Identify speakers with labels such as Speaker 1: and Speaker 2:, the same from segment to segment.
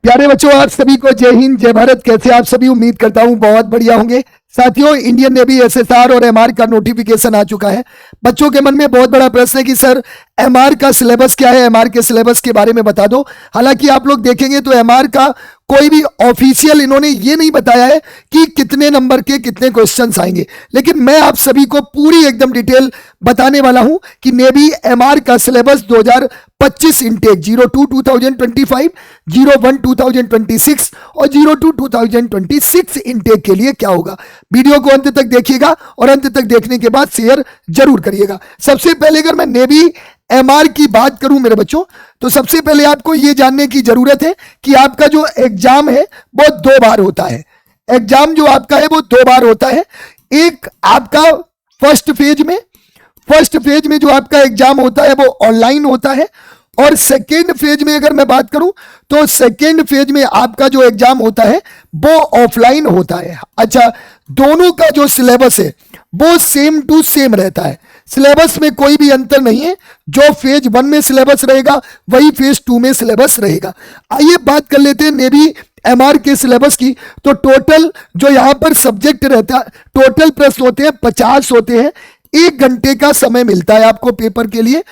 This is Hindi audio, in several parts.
Speaker 1: प्यारे बच्चों, आप सभी को जय हिंद जय भारत। कैसे आप सभी? उम्मीद करता हूं बहुत बढ़िया होंगे। साथियों, इंडियन नेवी एसएसआर और एमआर का नोटिफिकेशन आ चुका है। बच्चों के मन में बहुत बड़ा प्रश्न है कि सर एमआर का सिलेबस क्या है, एमआर के सिलेबस के बारे में बता दो। हालांकि आप लोग देखेंगे तो एमआर का कोई भी ऑफिशियल इन्होंने ये नहीं बताया है कि कितने नंबर के कितने क्वेश्चंस आएंगे, लेकिन मैं आप सभी को पूरी एकदम डिटेल बताने वाला हूं कि नेवी एमआर का सिलेबस 2025 इंटेक 02 2025, 01 2026 और 02 2026 इंटेक के लिए क्या होगा। वीडियो को अंत तक देखिएगा और अंत तक देखने के बाद शेयर जरूर करिएगा। सबसे पहले अगर मैं नेवी एमआर की बात करूं मेरे बच्चों, तो सबसे पहले आपको यह जानने की जरूरत है कि आपका जो एग्जाम है वो 2 बार होता है। एग्जाम जो आपका है वो 2 बार होता है। एक आपका फर्स्ट फेज में जो आपका एग्जाम होता है वो ऑनलाइन होता है, और सेकेंड फेज में अगर मैं बात करूं तो सेकेंड फेज में आपका जो एग्जाम होता है वो ऑफलाइन होता है। अच्छा, दोनों का जो सिलेबस है वो सेम टू सेम रहता है। सिलेबस में कोई भी अंतर नहीं है। जो फेज 1 में सिलेबस रहेगा वही फेज 2 में सिलेबस रहेगा। आइए बात कर लेते हैं नेवी एमआर के सिलेबस की। तो टोटल जो यहां पर सब्जेक्ट रहता है, टोटल प्रश्न होते हैं 50 होते हैं। 1 घंटे का समय मिलता है आपको पेपर के लिए।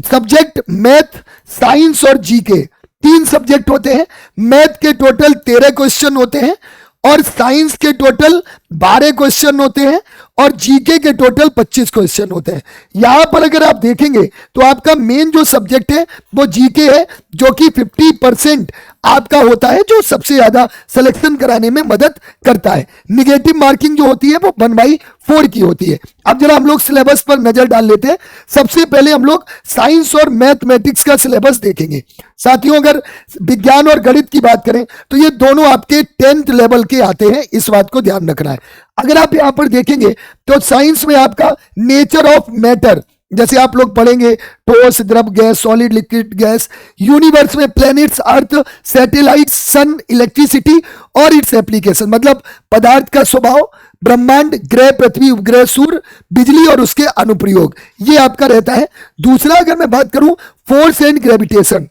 Speaker 1: सब्जेक्ट मैथ, साइंस और जीके 3 सब्जेक्ट होते हैं। मैथ के टोटल 13 क्वेश्चन होते हैं, और साइंस के टोटल 12 क्वेश्चन होते हैं, और जीके के टोटल 25 क्वेश्चन होते हैं। यहां पर अगर आप देखेंगे तो आपका मेन जो सब्जेक्ट है वो जीके है, जो कि 50% आपका होता है, जो सबसे ज्यादा सिलेक्शन कराने में मदद करता है। निगेटिव मार्किंग जो होती है वो 1/4 की होती है। अब जरा हम लोग सिलेबस पर नजर डाल लेते हैं। सबसे पहले हम लोग साइंस और मैथमेटिक्स का सिलेबस देखेंगे। साथियों, अगर विज्ञान और गणित की बात करें तो ये दोनों आपके 10th लेवल के आते हैं, इस बात को ध्यान रखना है। अगर आप यहां पर देखेंगे तो साइंस में आपका नेचर ऑफ मैटर, जैसे आप लोग पढ़ेंगे ठोस, द्रव, gas, solid, liquid, gas, universe में प्लैनेट्स, अर्थ, सैटेलाइट, सन, इलेक्ट्रिसिटी और इट्स एप्लीकेशन, मतलब पदार्थ का स्वभाव, ब्रह्मांड, ग्रह, पृथ्वी, उपग्रह, सूर्य, बिजली और उसके अनुप्रयोग, ये आपका रहता है। दूसरा अगर मैं बात करूं force and gravitation,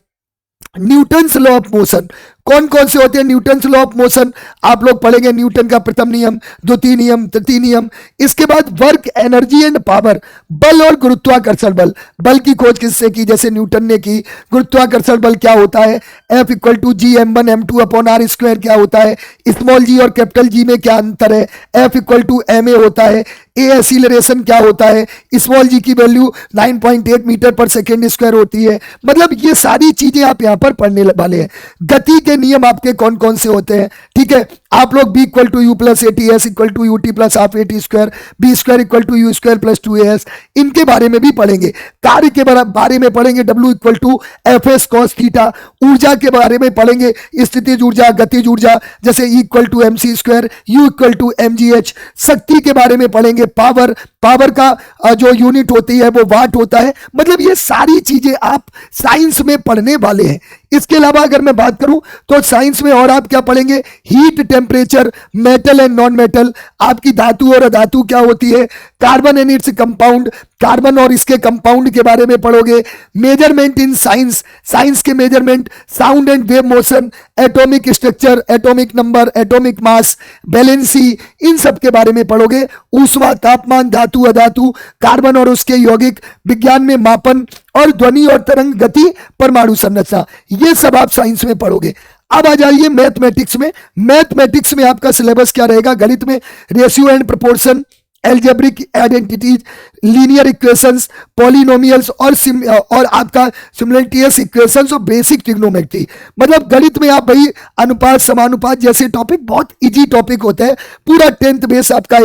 Speaker 1: Newton's law of motion, कौन कौन से होते हैं न्यूटन्स लॉ ऑफ मोशन, आप लोग पढ़ेंगे न्यूटन का प्रथम नियम, द्वितीय नियम, तृतीय नियम। इसके बाद वर्क, एनर्जी एंड पावर, बल और गुरुत्वाकर्षण बल, बल की खोज किससे की? जैसे न्यूटन ने की। गुरुत्वाकर्षण बल क्या होता है? F = G(m1m2)/r² क्या होता है? स्मॉल जी और कैपिटल जी में क्या अंतर है? F = ma होता है। ए एक्सीलरेशन क्या होता है? स्मॉल जी की वैल्यू 9.8 मीटर पर सेकेंड स्क्वायर होती है। मतलब ये सारी चीजें आप यहाँ पर पढ़ने वाले हैं। गति के नियम आपके कौन कौन से होते हैं? ठीक है, आप लोग B = U + AT, S = UT + ½ AT², B² = U² + 2AS, इनके बारे में भी पढ़ेंगे। कार्य के बारे में पढ़ेंगे, W = FS cos θ। ऊर्जा के बारे में पढ़ेंगे, स्थितिज ऊर्जा, गतिज ऊर्जा, जैसे E = mc², U = mgh। शक्ति के बारे में पढ़ेंगे, पावर का जो यूनिट होती है वो वाट होता है। मतलब ये सारी चीजें आप साइंस में पढ़ने वाले हैं। इसके अलावा अगर मैं बात करूं तो साइंस में और आप क्या पढ़ेंगे? Heat, temperature, metal and non metal, आपकी धातु और अधातु क्या होती है, carbon and its compound, carbon और इसके कंपाउंड के बारे में पढ़ोगे। मेजरमेंट इन साइंस, साइंस के measurement, sound and wave motion, atomic structure, atomic number, atomic mass, valency, इन सब के बारे में पढ़ोगे। ऊष्मा, तापमान, धातु, अधातु, कार्बन और उसके यौगिक, विज्ञान में मापन और ध्वनि और तरंग गति, परमाणु संरचना, ये सब आप साइंस में पढ़ोगे। अब आ जाइए मैथमेटिक्स में। मैथमेटिक्स में आपका सिलेबस क्या रहेगा? गणित में ratio and proportion, algebraic identities, linear equations, polynomials और आपका सिमुलेटेनियस इक्वेशंस और बेसिक ट्रिग्नोमेट्री। मतलब गणित में आप भाई अनुपात, समानुपात जैसे टॉपिक, बहुत इजी टॉपिक होते हैं। पूरा 10th बेस आपका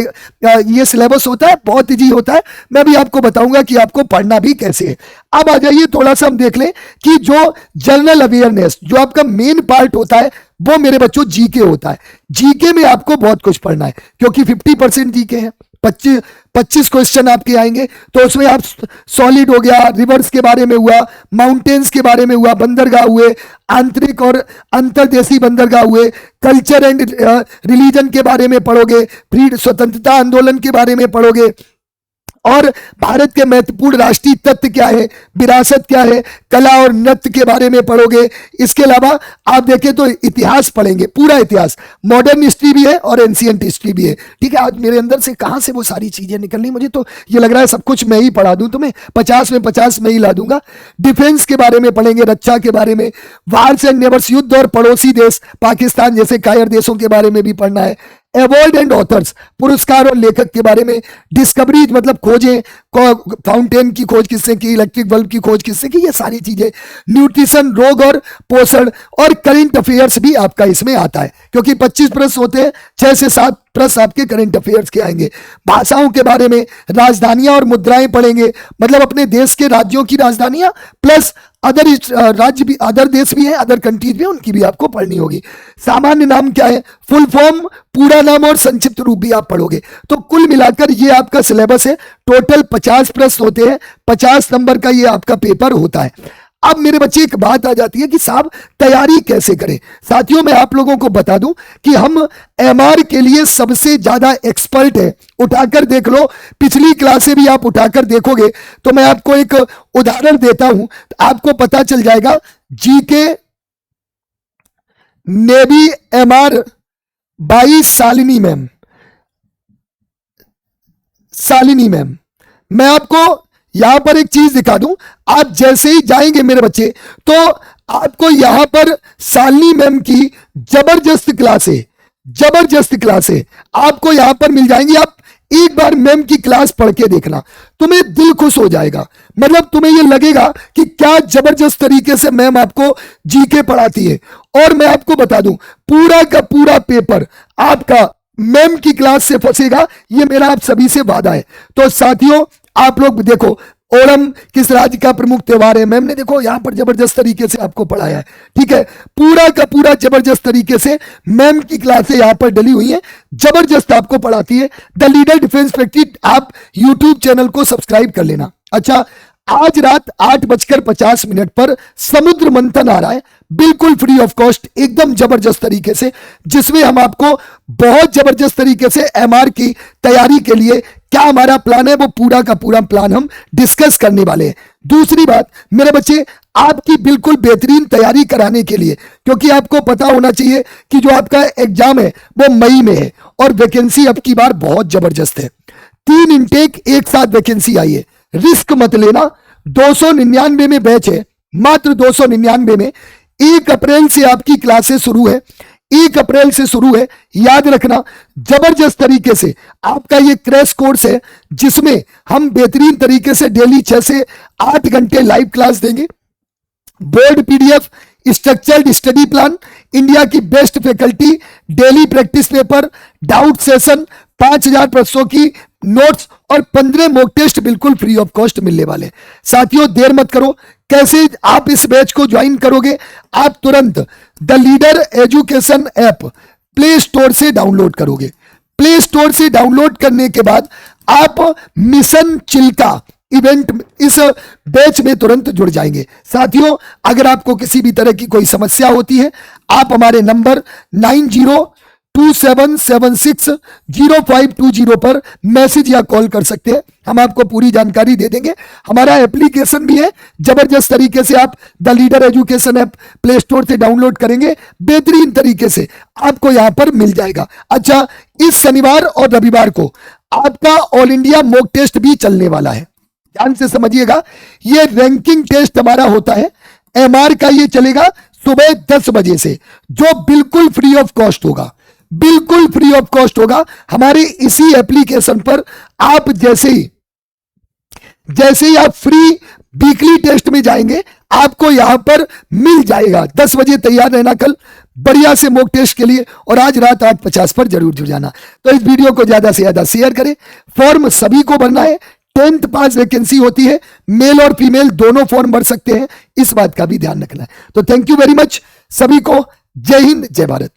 Speaker 1: ये सिलेबस होता है, बहुत इजी होता है। मैं भी आपको बताऊंगा कि आपको पढ़ना भी कैसे है। अब आ जाइए थोड़ा सा हम देख लें कि जो जनरल अवेयरनेस, जो आपका मेन पार्ट होता है वो मेरे बच्चों जीके होता है। जीके में आपको बहुत कुछ पढ़ना है, क्योंकि 50% जीके है। 25 क्वेश्चन आपके आएंगे, तो उसमें आप सॉलिड हो गया, रिवर्स के बारे में हुआ, माउंटेन्स के बारे में हुआ, बंदरगाह हुए, आंतरिक और अंतर्देशीय बंदरगाह हुए, कल्चर एंड रिलीजन के बारे में पढ़ोगे, फ्रीडम, स्वतंत्रता आंदोलन के बारे में पढ़ोगे, और भारत के महत्वपूर्ण राष्ट्रीय तत्व क्या है, विरासत क्या है, कला और नृत्य के बारे में पढ़ोगे। इसके अलावा आप देखें तो इतिहास पढ़ेंगे, पूरा इतिहास, मॉडर्न हिस्ट्री भी है और एंशिएंट हिस्ट्री भी है। ठीक है, आज मेरे अंदर से कहां से वो सारी चीजें निकलनी, मुझे तो ये लग रहा है सब कुछ मैं ही पढ़ा दूं तुम्हें, 50 में 50 में ही ला दूंगा। डिफेंस के बारे में पढ़ेंगे, रक्षा के बारे में, वार्स एंड नेबर्स, युद्ध और पड़ोसी देश, पाकिस्तान जैसे कायर देशों के बारे में भी पढ़ना है। अवार्ड एंड ऑथर्स, पुरस्कार और लेखक के बारे में। डिस्कवरीज मतलब खोजें, फाउंटेन की खोज किसने की, इलेक्ट्रिक बल्ब की खोज किसने की, ये सारी चीजें। न्यूट्रिशन, रोग और पोषण, और करंट अफेयर्स भी आपका इसमें आता है, क्योंकि 25 प्रश्न होते हैं, 6 से 7 प्रश्न आपके करंट अफेयर्स के आएंगे। भाषाओं के बारे में, राजधानियां और मुद्राएं पढ़ेंगे, मतलब अपने देश के राज्यों की राजधानियां प्लस अदर राज्य भी, अदर देश भी है, अदर कंट्रीज भी है, उनकी भी आपको पढ़नी होगी। सामान्य नाम क्या है, फुल फॉर्म, पूरा नाम और संक्षिप्त रूप भी आप पढ़ोगे। तो कुल मिलाकर ये आपका सिलेबस है। टोटल 50 प्रश्न होते हैं, 50 नंबर का ये आपका पेपर होता है। अब मेरे बच्चे एक बात आ जाती है कि साहब तैयारी कैसे करें। साथियों मैं आप लोगों को बता दूं कि हम एमआर के लिए सबसे ज्यादा एक्सपर्ट है। उठाकर देख लो, पिछली क्लासें भी आप उठाकर देखोगे तो मैं आपको एक उदाहरण देता हूं, आपको पता चल जाएगा। GK navy MR by Shalini ma'am, मैं आपको यहां पर एक चीज दिखा दूं। आप जैसे ही जाएंगे मेरे बच्चे तो आपको यहां पर शालिनी मैम की जबरदस्त क्लास है आपको यहां पर मिल जाएंगी। आप एक बार मैम की क्लास पढ़ के देखना, तुम्हें दिल खुश हो जाएगा। मतलब तुम्हें यह लगेगा कि क्या जबरदस्त तरीके से मैम आपको जीके पढ़ाती है। और मैं आपको बता दूं, पूरा का पूरा पेपर आपका मैम की क्लास से फंसेगा, ये मेरा आप सभी से वादा है। तो साथियों आप लोग देखो, ओणम किस राज्य का प्रमुख त्योहार है, मैम ने देखो यहां पर जबरदस्त तरीके से आपको पढ़ाया है। ठीक है, पूरा का पूरा जबरदस्त तरीके से मैम की क्लासें यहां पर डली हुई हैं, जबरदस्त आपको पढ़ाती है। द लीडर डिफेंस फैक्ट्री, आप यूट्यूब चैनल को सब्सक्राइब कर लेना। अच्छा, आज रात 8:50 पर समुद्र मंथन आ रहा है, बिल्कुल फ्री ऑफ कॉस्ट, एकदम जबरदस्त तरीके से, जिसमें हम आपको बहुत जबरदस्त तरीके से एमआर की तैयारी के लिए क्या हमारा प्लान है, वो पूरा का पूरा प्लान हम डिस्कस करने वाले हैं। दूसरी बात मेरे बच्चे, आपकी बिल्कुल बेहतरीन तैयारी कराने के लिए, क्योंकि आपको पता होना चाहिए कि जो आपका एग्जाम है वो मई में है और वैकेंसी अब की बार बहुत जबरदस्त है। 3 इनटेक एक साथ वैकेंसी आई है, रिस्क मत लेना। 299 में बैच है, मात्र 299 में। 1 अप्रैल से आपकी क्लासेस शुरू है, 1 अप्रैल से शुरू है। याद रखना, जबरदस्त तरीके से आपका ये क्रैश कोर्स है, जिसमें हम बेहतरीन तरीके से डेली 6 से 8 घंटे लाइव क्लास देंगे। Board PDF, structured study plan, India की best faculty, daily practice paper, doubt session, 5000 प्रश्नों की नोट्स और 15 मॉक टेस्ट बिल्कुल फ्री ऑफ कॉस्ट मिलने वाले। साथियों देर मत करो, कैसे आप इस बैच को ज्वाइन करोगे? आप तुरंत the leader education app play store से डाउनलोड करोगे। प्ले स्टोर से डाउनलोड करने के बाद आप मिशन चिल्का इवेंट इस बैच में तुरंत जुड़ जाएंगे। साथियों अगर आपको किसी भी तरह की कोई समस्या होती है, आप हमारे नंबर 9027760520 पर मैसेज या कॉल कर सकते हैं, हम आपको पूरी जानकारी दे देंगे। हमारा एप्लीकेशन भी है, जबरदस्त तरीके से आप the leader education app play store से डाउनलोड करेंगे, बेहतरीन तरीके से आपको यहां पर मिल जाएगा। अच्छा, इस शनिवार और रविवार को आपका ऑल इंडिया मॉक टेस्ट भी चलने वाला है, ध्यान से समझिएगा। ये रैंकिंग टेस्ट हमारा होता है, एमआर का ये चलेगा सुबह 10 बजे से, जो बिल्कुल फ्री ऑफ कॉस्ट होगा, बिल्कुल फ्री ऑफ कॉस्ट होगा। हमारे इसी एप्लीकेशन पर आप जैसे ही आप फ्री वीकली टेस्ट में जाएंगे, आपको यहां पर मिल जाएगा। 10 बजे तैयार रहना कल बढ़िया से मॉक टेस्ट के लिए, और आज रात 8:50 पर जरूर जुड़ जाना। तो इस वीडियो को ज्यादा से ज्यादा शेयर करें। फॉर्म सभी को भरना है, 10th पास वैकेंसी होती है, मेल और फीमेल दोनों फॉर्म भर सकते हैं, इस बात का भी ध्यान रखना है। तो थैंक यू वेरी मच सभी को, जय हिंद जय भारत।